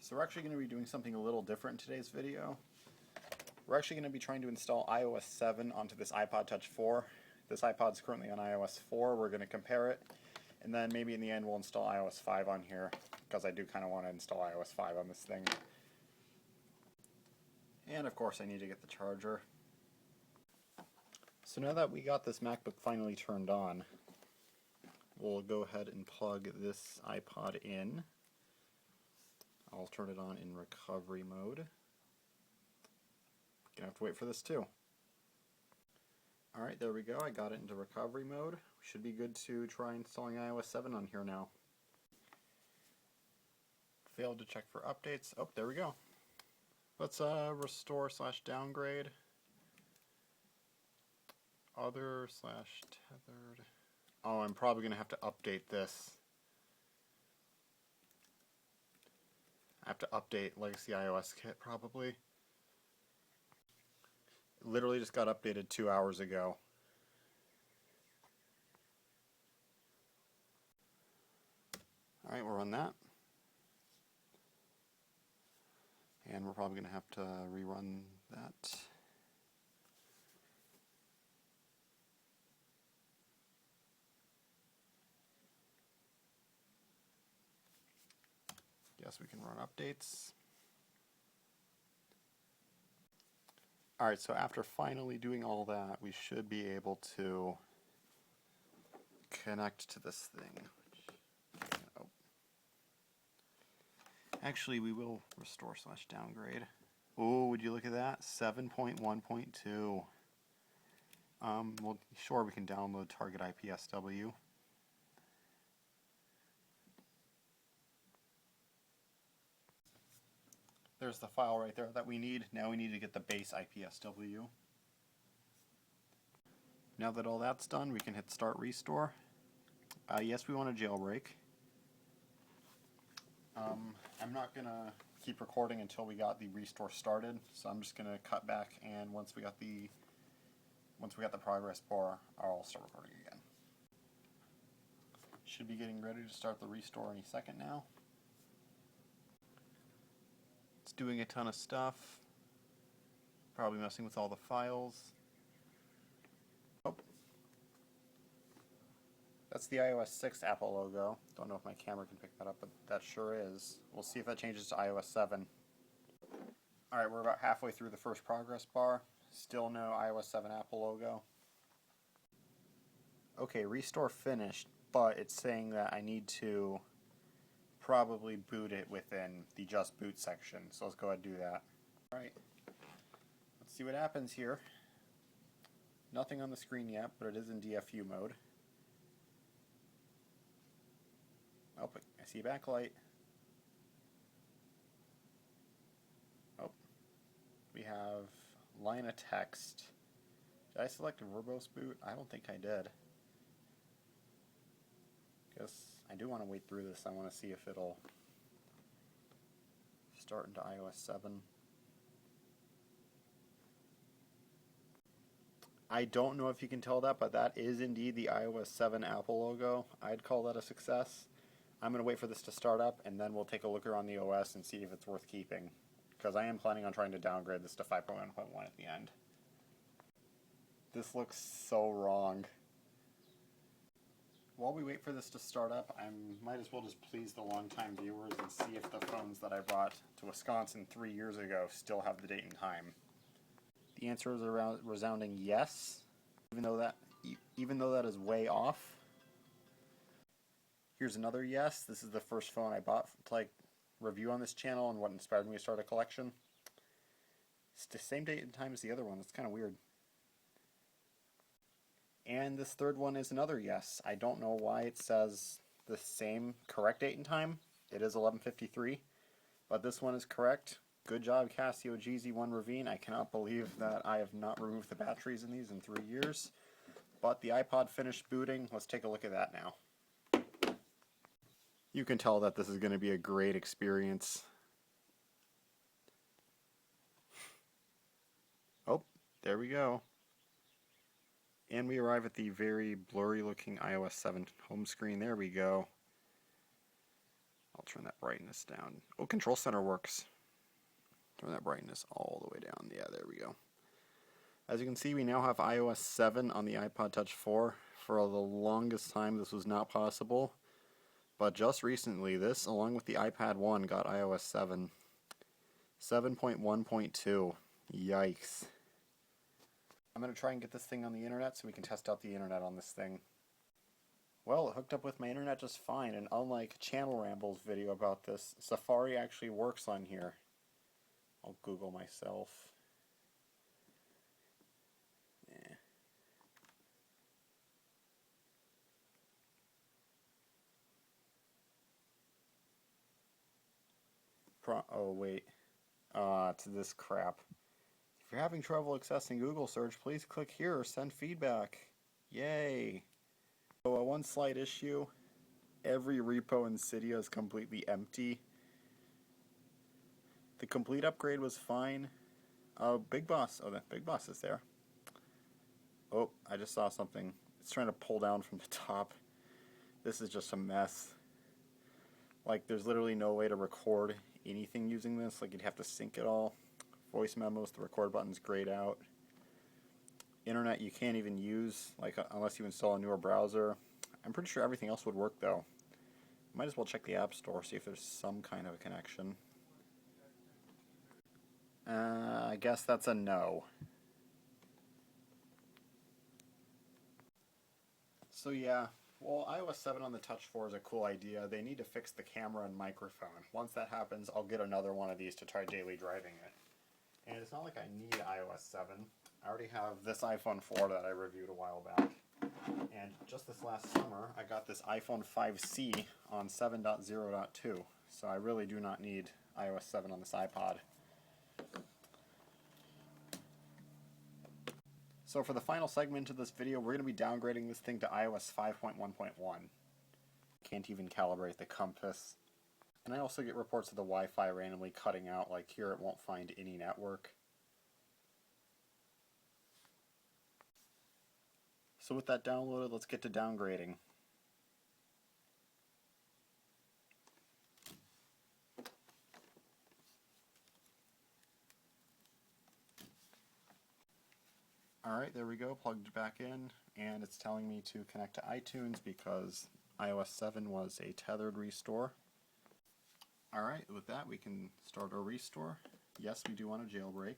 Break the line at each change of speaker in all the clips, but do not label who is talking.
So we're actually going to be doing something a little different in today's video. We're actually going to be trying to install iOS 7 onto this iPod Touch 4. This iPod's currently on iOS 4. We're going to compare it, and then maybe in the end we'll install iOS 5 on here, because I do kind of want to install iOS 5 on this thing. And of course I need to get the charger. So now that we got this MacBook finally turned on, we'll go ahead and plug this iPod in. I'll turn it on in recovery mode. Gonna have to wait for this too. Alright, there we go. I got it into recovery mode. We should be good to try installing iOS 7 on here now. Failed to check for updates. Oh, there we go. Let's restore/downgrade. Other/tethered. Oh, I'm probably going to have to update this. I have to update Legacy iOS Kit probably. It literally just got updated 2 hours ago. Alright, we'll run that. And we're probably going to have to rerun that. Guess we can run updates. Alright, so after finally doing all that, we should be able to connect to this thing. Oh. Actually, we will restore/downgrade. Oh, would you look at that? 7.1.2. Well, sure, we can download target IPSW. There's the file right there that we need. Now we need to get the base IPSW. Now that all that's done, we can hit Start Restore. Yes, we want a jailbreak. I'm not going to keep recording until we got the restore started, so I'm just going to cut back, and once we got the progress bar, I'll start recording again. Should be getting ready to start the restore any second now. It's doing a ton of stuff. Probably messing with all the files. Oh. That's the iOS 6 Apple logo. Don't know if my camera can pick that up, but that sure is. We'll see if that changes to iOS 7. Alright, we're about halfway through the first progress bar. Still no iOS 7 Apple logo. Okay, restore finished, but it's saying that I need to probably boot it within the Just Boot section. So let's go ahead and do that. Alright, let's see what happens here. Nothing on the screen yet, but it is in DFU mode. Oh, I see a backlight. Oh, we have line of text. Did I select a verbose boot? I don't think I did. Guess I do want to wait through this. I want to see if it'll start into iOS 7. I don't know if you can tell that, but that is indeed the iOS 7 Apple logo. I'd call that a success. I'm going to wait for this to start up, and then we'll take a look around the OS and see if it's worth keeping, because I am planning on trying to downgrade this to 5.1.1 at the end. This looks so wrong. While we wait for this to start up, I might as well just please the longtime viewers and see if the phones that I brought to Wisconsin 3 years ago still have the date and time. The answer is a resounding yes, even though that is way off. Here's another yes. This is the first phone I bought to review on this channel and what inspired me to start a collection. It's the same date and time as the other one. It's kind of weird. And this third one is another yes. I don't know why it says the same correct date and time. It is 11:53, but this one is correct. Good job, Casio GZ1 Ravine. I cannot believe that I have not removed the batteries in these in 3 years. But the iPod finished booting. Let's take a look at that now. You can tell that this is going to be a great experience. Oh, there we go. And we arrive at the very blurry looking iOS 7 home screen. There we go. I'll turn that brightness down. Oh, Control Center works. Turn that brightness all the way down. Yeah, there we go. As you can see, we now have iOS 7 on the iPod Touch 4. For the longest time, this was not possible. But just recently, this, along with the iPad 1, got iOS 7. 7.1.2. Yikes. I'm going to try and get this thing on the internet so we can test out the internet on this thing. Well, it hooked up with my internet just fine, and unlike Channel Ramble's video about this, Safari actually works on here. I'll Google myself. Oh, wait. It's this crap. If you're having trouble accessing Google search, please click here or send feedback. Yay! So, one slight issue. Every repo in Cydia is completely empty. The complete upgrade was fine. Big Boss. Oh, the Big Boss is there. Oh, I just saw something. It's trying to pull down from the top. This is just a mess. Like, there's literally no way to record anything using this. Like, you'd have to sync it all. Voice memos, the record button's grayed out. Internet you can't even use, like, unless you install a newer browser. I'm pretty sure everything else would work, though. Might as well check the App Store, see if there's some kind of a connection. I guess that's a no. So yeah, well, iOS 7 on the Touch 4 is a cool idea. They need to fix the camera and microphone. Once that happens, I'll get another one of these to try daily driving it. And it's not like I need iOS 7. I already have this iPhone 4 that I reviewed a while back. And just this last summer, I got this iPhone 5C on 7.0.2. So I really do not need iOS 7 on this iPod. So for the final segment of this video, we're going to be downgrading this thing to iOS 5.1.1. Can't even calibrate the compass. And I also get reports of the Wi-Fi randomly cutting out, like here it won't find any network. So with that downloaded, let's get to downgrading. Alright, there we go, plugged back in, and it's telling me to connect to iTunes because iOS 7 was a tethered restore. Alright, with that we can start our restore. Yes, we do want a jailbreak.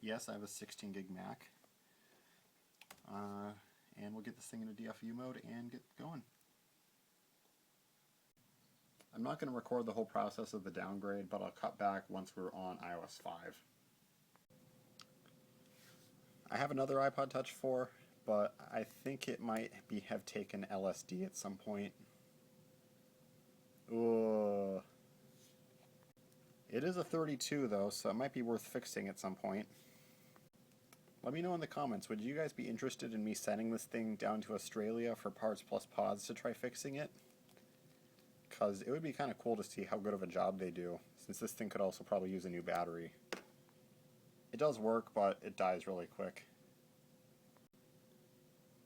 Yes, I have a 16 gig Mac. And we'll get this thing into DFU mode and get going. I'm not going to record the whole process of the downgrade, but I'll cut back once we're on iOS 5. I have another iPod Touch 4, but I think it might have taken LSD at some point. Ugh. It is a 32 though, so it might be worth fixing at some point. Let me know in the comments, would you guys be interested in me sending this thing down to Australia for Parts Plus Pods to try fixing it? Because it would be kind of cool to see how good of a job they do, since this thing could also probably use a new battery. It does work, but it dies really quick.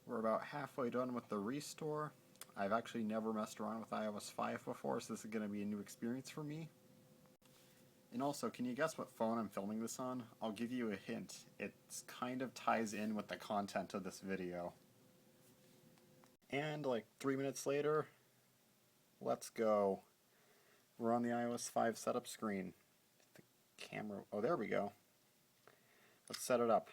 We're about halfway done with the restore. I've actually never messed around with iOS 5 before, so this is going to be a new experience for me. And also, can you guess what phone I'm filming this on? I'll give you a hint. It kind of ties in with the content of this video. And like 3 minutes later, let's go. We're on the iOS 5 setup screen. The camera, oh there we go. Let's set it up.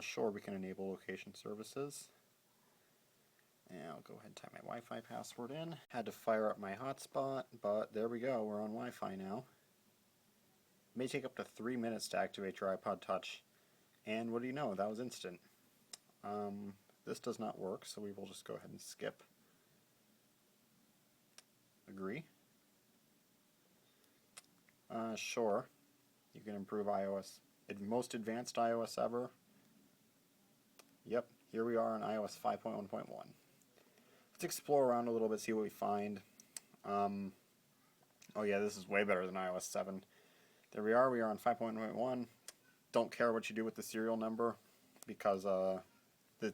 Sure, we can enable location services. And I'll go ahead and type my Wi-Fi password in. Had to fire up my hotspot, but there we go, we're on Wi-Fi now. It may take up to 3 minutes to activate your iPod Touch. And what do you know, that was instant. This does not work, so we will just go ahead and skip. Agree. Sure. You can improve iOS. Most advanced iOS ever. Yep, here we are on iOS 5.1.1. Let's explore around a little bit, see what we find. Oh yeah, this is way better than iOS 7. There we are on 5.1.1. Don't care what you do with the serial number, because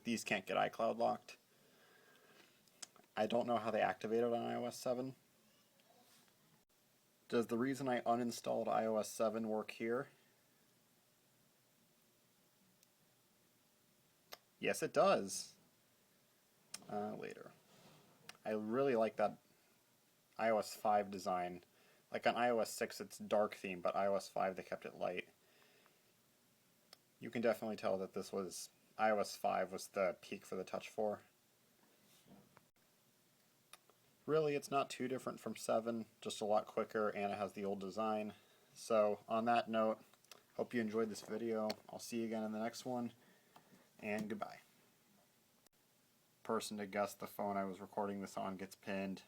these can't get iCloud locked. I don't know how they activate it on iOS 7. Does the reason I uninstalled iOS 7 work here? Yes, it does. Later. I really like that iOS 5 design. Like on iOS 6 it's dark theme, but iOS 5 they kept it light. You can definitely tell that this was iOS 5 was the peak for the Touch 4. Really, it's not too different from 7, just a lot quicker, and it has the old design. So on that note, hope you enjoyed this video. I'll see you again in the next one, and goodbye. Person to guess the phone I was recording this on gets pinned.